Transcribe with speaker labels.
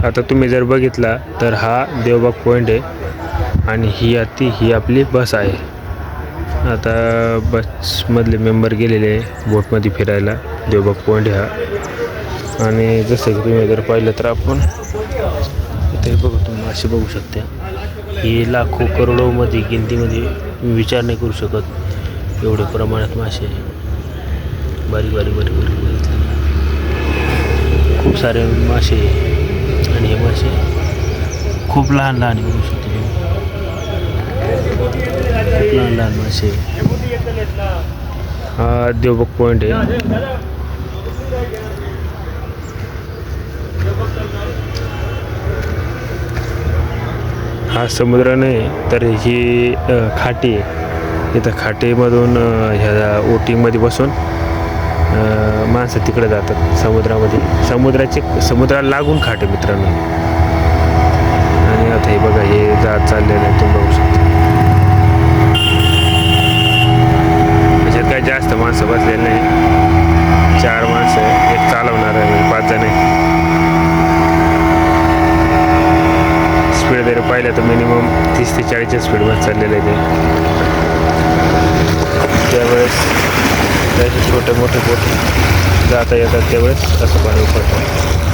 Speaker 1: आता तुम्ही जर बघितला तर हा देवबाग पॉईंट आहे आणि ही आपली बस आहे. आता बसमधले मेंबर गेलेले आहे बोटमध्ये फिरायला. देवबाग पॉईंट हा. आणि जसं की तुम्ही जर पाहिलं तर आपण इथे बघू, तुम्ही असे बघू शकता, हे लाखो करोडोमध्ये गिनतीमध्ये तुम्ही विचार नाही करू शकत एवढे प्रमाणात मासे. बारीक बारीक बारीक बारीक बघितलं खूप सारे मासे आणि हे मासे खूप लहान लहान बघू शकतो तुम्ही. खूप लहान लहान मासे. हा देवबाग पॉईंट आहे. हा समुद्र नाही तर ही खाटी आहे. इथं खाटीमधून ह्या ओटिंगमध्ये बसून माणसं तिकडे जातात समुद्रामध्ये. समुद्राला लागून खाटे मित्रांनो. आणि आता हे बघा, हे जहाज चाललेलं आहे, तुम्ही बघू शकता. त्याच्यात काही जास्त माणसं बसलेली नाही, 4 माणसं, एक चालवणार आहे, 5 जण आहे. स्पीड जर पाहिलं तर मिनिमम 30 ते 40च्या स्पीडमध्ये चाललेलं आहे ते. त्यावेळेस त्याचे छोटे मोठे बोट जाता येतात त्यावेळेस असं पाणी उफाळतं.